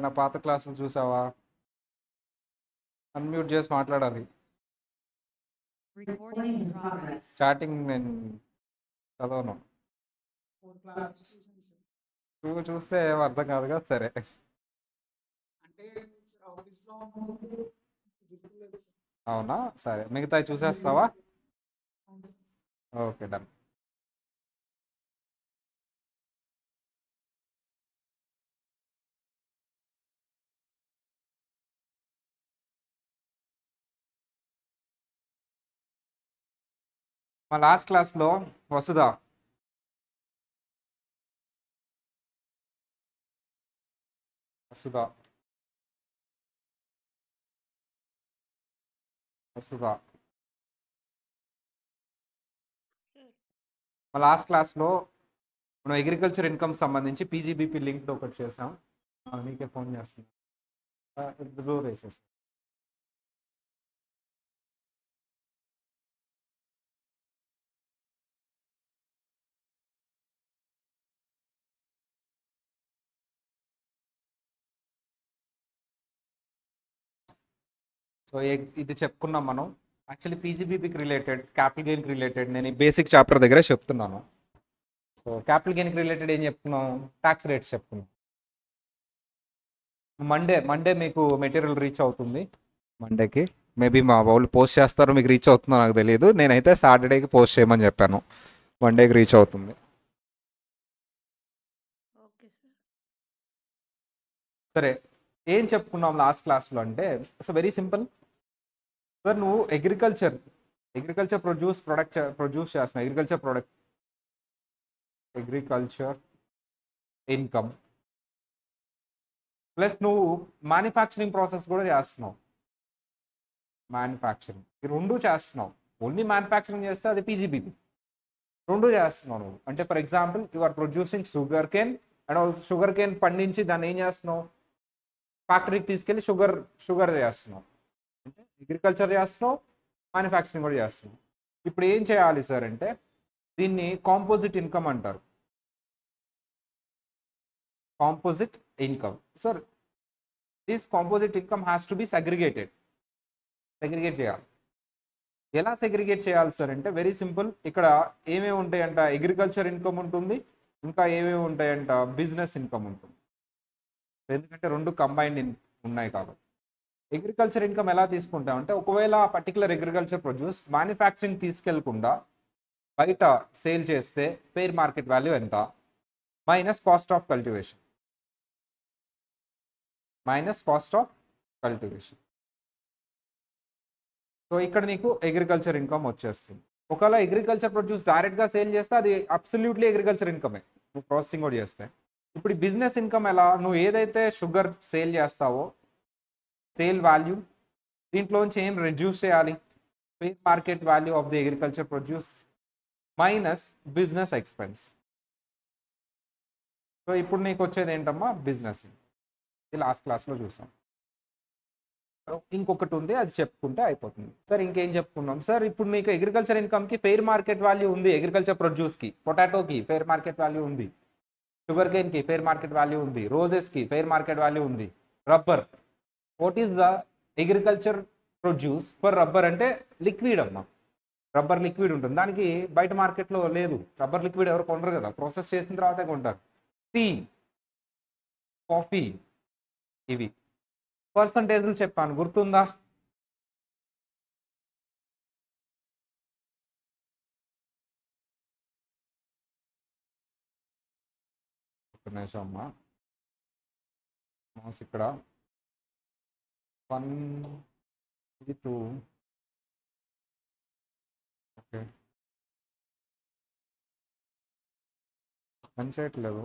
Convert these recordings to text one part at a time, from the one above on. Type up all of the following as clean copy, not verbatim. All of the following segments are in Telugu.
నా పాత క్లాసులు చూసావా? అన్మ్యూట్ చేసి మాట్లాడాలి. Recording in progress. చాటింగ్ నేను చదవను. ఫోర్ క్లాసెస్ చూసాను సార్. నువ్వు చూస్తే ఏం అర్థం కాదు కదా. సరే, అంటే ఆఫీస్లో ఉన్నప్పుడు గుర్తులేదు సార్. అవునా? సరే, మిగతాయి చూసేస్తావా? అవును సార్. Okay, done. మా లాస్ట్ క్లాస్లో వసుధ వసుధ వసుధ మా లాస్ట్ క్లాస్లో మనం అగ్రికల్చర్ ఇన్కమ్ సంబంధించి పీజీబీపీ లింక్డ్ ఒకటి చేసాం. నీకే ఫోన్ చేస్తున్నా. బ్లూ వేసేసి సో ఇది చెప్పుకున్నాం మనం. యాక్చువల్లీ పీజీబీపీకి రిలేటెడ్, క్యాపిటల్ గెయిన్కి రిలేటెడ్ నేను ఈ బేసిక్ చాప్టర్ దగ్గరే చెప్తున్నాను. సో క్యాపిటల్ గెయిన్కి రిలేటెడ్ ఏం చెప్పుకున్నాం? ట్యాక్స్ రేట్స్ చెప్పుకున్నాం. మండే మీకు మెటీరియల్ రీచ్ అవుతుంది. మండేకి మేబీ మా వాళ్ళు పోస్ట్ చేస్తారో మీకు రీచ్ అవుతుందో నాకు తెలియదు. నేనైతే సాటర్డేకి పోస్ట్ చేయమని చెప్పాను. మండేకి రీచ్ అవుతుంది. Okay sir. సరే, ఏం చెప్పుకున్నాం లాస్ట్ క్లాస్లో అంటే ఇట్స్ వెరీ సింపుల్ సార్. నువ్వు అగ్రికల్చర్ ప్రొడ్యూస్ చేస్తున్నావు. అగ్రికల్చర్ ఇన్కమ్ ప్లస్ నువ్వు మ్యానుఫ్యాక్చరింగ్ ప్రాసెస్ కూడా చేస్తున్నావు. మ్యానుఫ్యాక్చరింగ్ ఈ రెండు చేస్తున్నావు. ఓన్లీ మ్యానుఫ్యాక్చరింగ్ చేస్తే అది పీజీబీపీ. రెండు చేస్తున్నావు నువ్వు. అంటే for example you are producing sugar cane and also sugar cane పండించి దాన్ని ఏం చేస్తున్నావు? ఫ్యాక్టరీకి తీసుకెళ్ళి షుగర్ చేస్తున్నావు. అంటే అగ్రికల్చర్ చేస్తున్నావు, మ్యానుఫ్యాక్చరింగ్ కూడా చేస్తున్నావు. ఇప్పుడు ఏం చేయాలి సార్ అంటే దీన్ని కాంపోజిట్ ఇన్కమ్ అంటారు. Composite income. Sir this composite income has to be segregate చేయాలి. ఎలా సెగ్రిగేట్ చేయాలి సార్ అంటే వెరీ సింపుల్. ఇక్కడ ఏమేమి ఉంటాయంట? అగ్రికల్చర్ ఇన్కమ్ ఉంటుంది, ఇంకా ఏమేమి ఉంటాయంట? బిజినెస్ ఇన్కమ్ ఉంటుంది. ఎందుకంటే రెండు కంబైన్డ్ ఉన్నాయి కాబట్టి. అగ్రికల్చర్ ఇన్కమ్ ఎలా తీసుకుంటామంటే ఒకవేళ పర్టికులర్ అగ్రికల్చర్ ప్రొడ్యూస్ మ్యానుఫ్యాక్చరింగ్ తీసుకెళ్లకుండా బయట సేల్ చేస్తే ఫెయిర్ మార్కెట్ వాల్యూ ఎంత minus cost of cultivation. So ఇక్కడ నీకు అగ్రికల్చర్ ఇన్కమ్ వచ్చేస్తుంది. ఒకవేళ అగ్రికల్చర్ ప్రొడ్యూస్ డైరెక్ట్గా సేల్ చేస్తే అది అబ్సల్యూట్లీ అగ్రికల్చర్ ఇన్కమే, నువ్వు ప్రాసెసింగ్ కూడా చేస్తే. ఇప్పుడు బిజినెస్ ఇన్కమ్ ఎలా? నువ్వు ఏదైతే షుగర్ సేల్ చేస్తావో సేల్ వాల్యూ దీంట్లోంచి ఏం రెడ్యూస్ చేయాలి? Fair market value of the agriculture produce minus business expense. So ఇప్పుడు నీకు వచ్చేది ఏంటమ్మా? బిజినెస్. ఇది లాస్ట్ క్లాస్లో చూసాం. ఇంకొకటి ఉంది, అది చెప్పుకుంటే అయిపోతుంది. సార్ ఇంకేం చెప్పుకున్నాం సార్? ఇప్పుడు నీకు అగ్రికల్చర్ ఇన్కమ్కి ఫెయిర్ మార్కెట్ వాల్యూ ఉంది. అగ్రికల్చర్ ప్రొడ్యూస్కి, పొటాటోకి ఫెయిర్ మార్కెట్ వాల్యూ ఉంది, షుగర్ కేన్కి ఫెయిర్ మార్కెట్ వాల్యూ ఉంది, రోజెస్కి ఫెయిర్ మార్కెట్ వాల్యూ ఉంది. Rubber, what is the agriculture produce for rubber? అంటే లిక్విడ్ అమ్మా. రబ్బర్ లిక్విడ్ ఉంటుంది, దానికి బయట మార్కెట్లో లేదు. రబ్బర్ లిక్విడ్ ఎవరు కొనరు కదా, ప్రాసెస్ చేసిన తర్వాతే కొంటారు. టీ, కాఫీ, ఇవి పర్సంటేజ్లు చెప్పాను, గుర్తుందా? ఒక నిమిషం అమ్మా, మౌస్ ఇక్కడ 1 ఇది 2. ఓకే, పని చేయట్లేదు.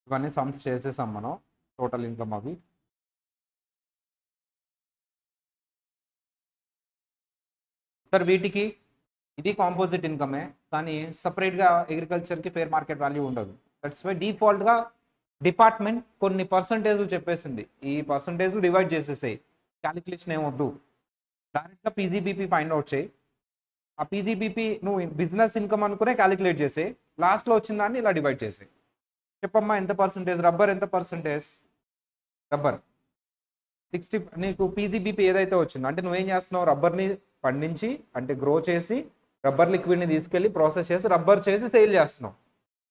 ఇవన్నీ సమ్స్ చేసేసాం మనం, టోటల్ ఇన్కమ్ అవి. సార్ వీటికి ఇది కాంపోజిట్ ఇన్కమే, కానీ సపరేట్గా అగ్రికల్చర్కి ఫేర్ మార్కెట్ వాల్యూ ఉండదు. దట్స్ వై డిఫాల్ట్గా డిపార్ట్మెంట్ కొన్ని పర్సంటేజ్లు చెప్పేసింది, ఈ పర్సంటేజ్లు డివైడ్ చేసేసాయి, క్యాలిక్యులేషన్ ఏమొద్దు, డైరెక్ట్గా పీజీబీపీ ఫైండ్ అవుట్ చేయి. ఆ పీజీబీపీ నువ్వు బిజినెస్ ఇన్కమ్ అనుకునే క్యాలిక్యులేట్ చేసే, లాస్ట్లో వచ్చిన దాన్ని ఇలా డివైడ్ చేసే. చెప్పమ్మా ఎంత పర్సంటేజ్, రబ్బర్ ఎంత పర్సంటేజ్, రబ్బర్ 60. నీకు పీజీబీపీ ఏదైతే వచ్చిందో అంటే నువ్వేం చేస్తున్నావు, రబ్బర్ని పండించి అంటే గ్రో చేసి రబ్బర్ లిక్విడ్ని తీసుకెళ్ళి ప్రాసెస్ చేసి రబ్బర్ చేసి సేల్ చేస్తున్నావు.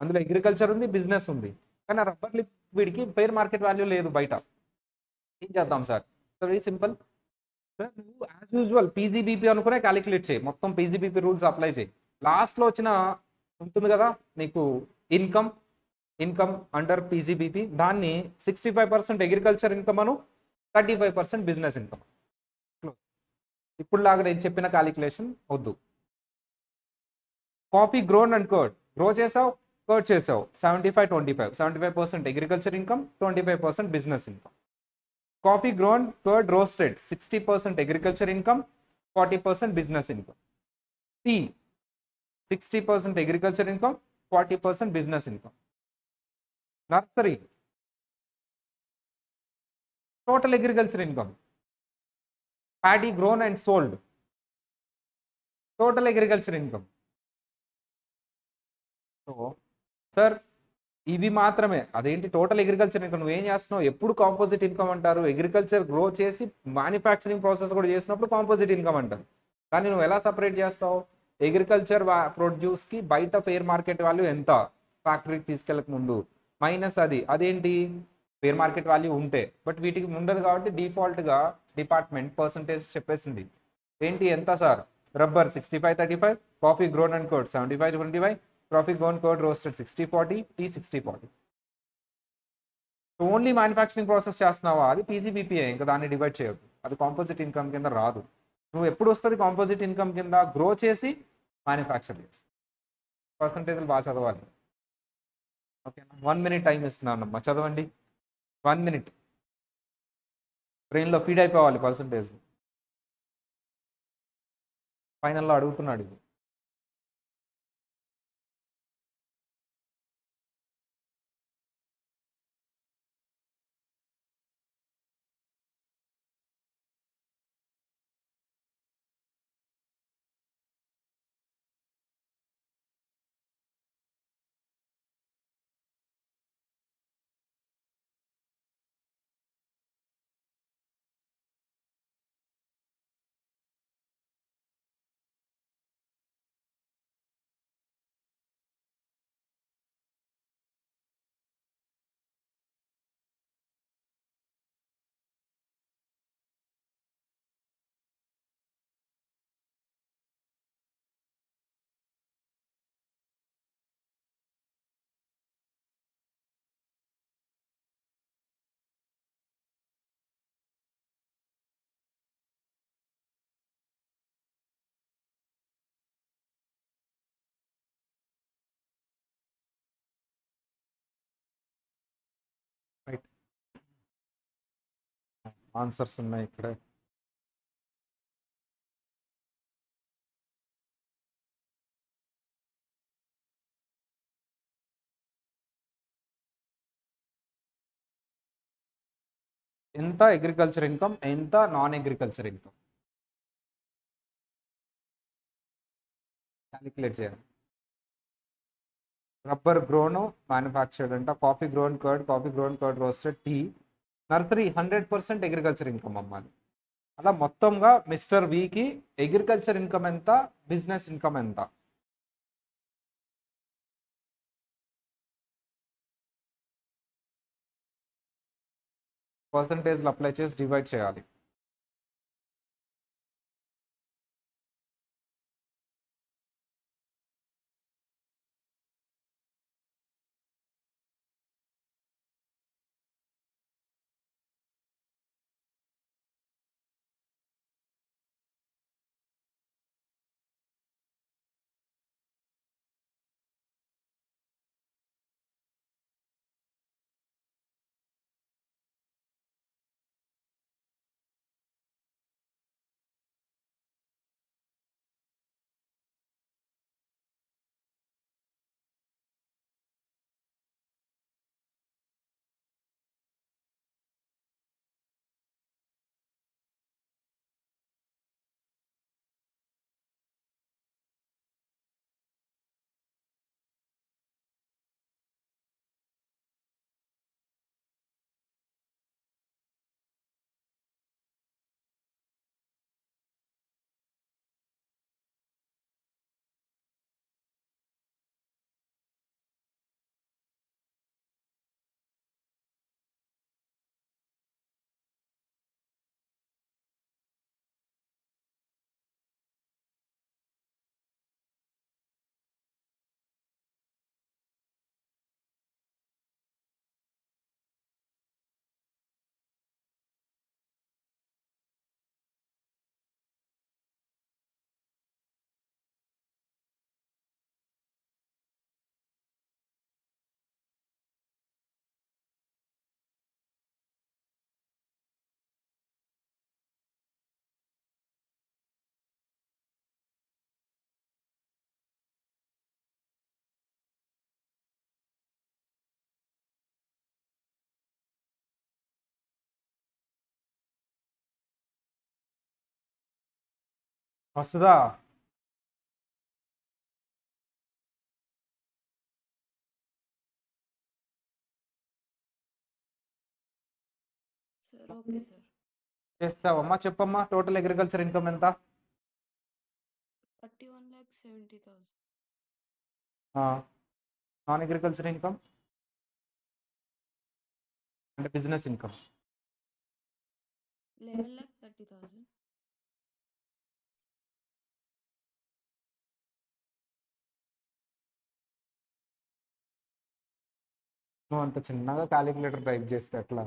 అందులో అగ్రికల్చర్ ఉంది, బిజినెస్ ఉంది, కానీ ఆ రబ్బర్ లిక్విడ్కి ఫెయిర్ మార్కెట్ వాల్యూ లేదు బయట. ఏం చేద్దాం sir? So very simple sir, నువ్వు యాజ్ యూజువల్ పీజీబీపీ అనుకునే క్యాలిక్యులేట్ చేయి, మొత్తం పీజీబీపీ రూల్స్ అప్లై చేయి. లాస్ట్లో వచ్చిన ఉంటుంది కదా నీకు ఇన్కమ్, ఇన్కమ్ అండర్ పీజీబీపీ, దాన్ని 65% అగ్రికల్చర్ ఇన్కమ్ అను, 35% బిజినెస్ ఇన్కమ్. ఇప్పుడు లాగా నేను చెప్పిన క్యాలిక్యులేషన్ వద్దు. Coffee grown and cured, grow చేసావు కర్డ్ చేసావు, 75-25, 75% agriculture income, 25% business income. Coffee grown cured roasted, 60% agriculture income, 40% business income. Tea 60% agriculture income, 40% business income. Nursery total agriculture income. Paddy grown and sold, total agriculture income. So sir ఇవి మాత్రమే, అదేంటి టోటల్ అగ్రికల్చర్ ఇన్కమ్, నువ్వు ఏం చేస్తున్నావు, ఎప్పుడు కాంపోజిట్ ఇన్కమ్ అంటారు, అగ్రికల్చర్ గ్రో చేసి మ్యానుఫ్యాక్చరింగ్ ప్రాసెస్ కూడా చేసినప్పుడు కాంపోజిట్ ఇన్కమ్ అంటారు. కానీ నువ్వు ఎలా సపరేట్ చేస్తావు, అగ్రికల్చర్ ప్రొడ్యూస్కి బయట ఫేర్ మార్కెట్ వాల్యూ ఎంత, ఫ్యాక్టరీకి తీసుకెళ్ళక ముందు మైనస్ అదేంటి ఫేర్ మార్కెట్ వాల్యూ ఉంటే, బట్ వీటికి ఉండదు కాబట్టి డిఫాల్ట్గా డిపార్ట్మెంట్ పర్సంటేజ్ చెప్పేసింది. ఏంటి ఎంత sir, rubber 65-35, coffee grown and cured 75-25, coffee grown cured roasted 60-40, tea 60-40. Only manufacturing process చేస్తున్నావా, అది పీజీబీపీఏ, ఇంకా దాన్ని డివైడ్ చేయొద్దు, అది కాంపోజిట్ ఇన్కమ్ కింద రాదు. నువ్వు ఎప్పుడు వస్తుంది కాంపోజిట్ ఇన్కమ్ కింద, గ్రో చేసి మ్యానుఫ్యాక్చర్ చేసి. పర్సంటేజ్లు బాగా చదవాలి, ఓకేనా? 1 minute టైం ఇస్తున్నానమ్మా, చదవండి. 1 minute బ్రెయిన్లో ఫీడ్ అయిపోవాలి పర్సంటేజ్. ఫైనల్లో అడుగుతున్నాడు ఇది. రైట్, ఆన్సర్స్ ఉన్నాయి ఇక్కడ. ఎంత అగ్రికల్చర్ ఇన్కమ్, ఎంత నాన్ అగ్రికల్చర్ ఇన్కమ్ క్యాలిక్యులేట్ చేయాలి. రబ్బర్ గ్రోన్ మ్యానుఫ్యాక్చర్డ్ అంట, coffee grown cured roasted, tea. Nursery 100% agriculture income అమ్మాలి. అలా మొత్తంగా మిస్టర్ వికి అగ్రికల్చర్ ఇన్కమ్ ఎంత, బిజినెస్ ఇన్కమ్ ఎంత, పర్సంటేజ్లు అప్లై చేసి డివైడ్ చేయాలి. వస్తుందా? Sir okay sir. చేస్తావమ్మా? చెప్పమ్మా, టోటల్ అగ్రికల్చర్ ఇన్కమ్ ఎంత? 31,70,000. నాన్ అగ్రికల్చర్ ఇన్కమ్ అంటే బిజినెస్ ఇన్కమ్ 11,30,000. నువ్వు అంత చిన్నగా క్యాలిక్యులేటర్ టైప్ చేస్తే ఎట్లా?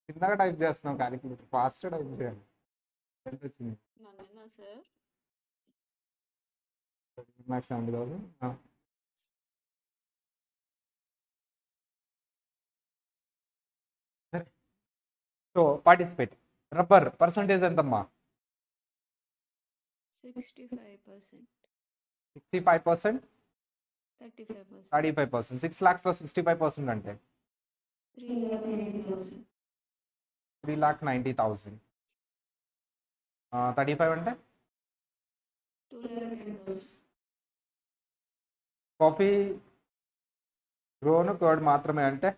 చిన్నగా టైప్ చేస్తున్నావు క్యాలిక్యులేటర్, ఫాస్ట్ టైప్ చేయాలి. ఎంత వచ్చింది? నన్నేనా sir? Max 70,000. So participate. Rubber percentage ఎంతమ్మా? 65%. 65%, 35%. 35%. 6 lakhs లో 65% అంటే 3,90,000. 3,90,000. 35 అంటే 2,10,000. కాఫీ గ్రోను కర్డ్ మాత్రమే అంటే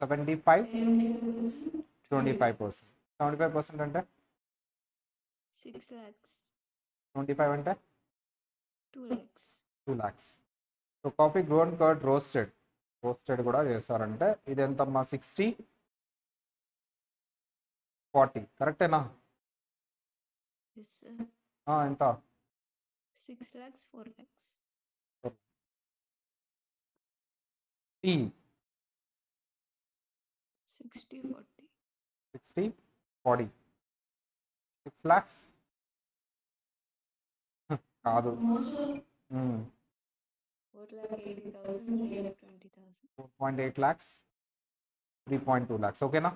75, 75%. 25%. 75% అంటే 6 lakhs. 25 అంటే 2 lakhs. 2 lakhs. So coffee grown cured roasted కూడా చేస్తారంటే ఇది ఎంతమ్మా? 60, 40. కరెక్టేనా? Yes sir. ఎంత? 6 lakhs, 4 lakhs. టీ 60, 40. 60, 40. 6 lakhs కాదు. No sir. 4.8 4,80,000, 3,20,000. lakhs, 3.2 lakhs. ఓకేనా?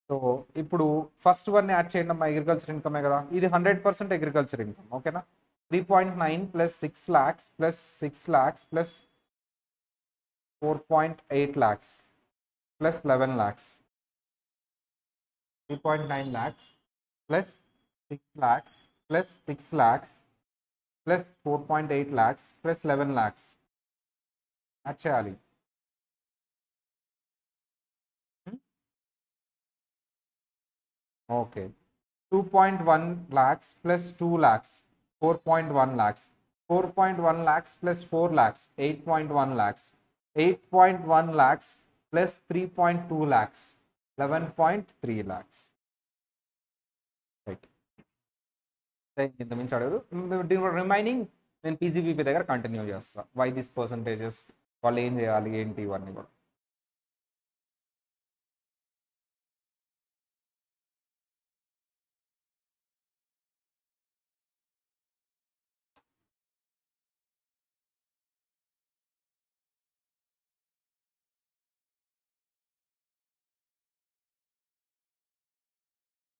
సో ఇప్పుడు ఫస్ట్ వన్ యాడ్ చేయండి అమ్మా. అగ్రికల్చర్ ఇన్కమే కదా ఇది, 100% అగ్రికల్చర్ ఇన్కమ్. ఓకేనా? 3.9 plus 6 lakhs plus 6 lakhs plus 4.8 lakhs plus 11 lakhs. 3.9 lakhs plus 6 lakhs plus 6 lakhs plus 4.8 lakhs plus 11 lakhs add చేయాలి. Okay. 2.1 lakhs plus 2 lakhs, 4.1 lakhs. 4.1 lakhs plus 4 lakhs, 8.1 lakhs. 8.1 lakhs plus 3.2 lakhs, 11.3 lakhs. Right. ఇంతమించి అడగదు. రిమైనింగ్ నేను పీజీబీపీ దగ్గర కంటిన్యూ చేస్తాను. వై దిస్ పర్సంటేజెస్, వాళ్ళు ఏం చేయాలి ఏంటి ఇవన్నీ కూడా.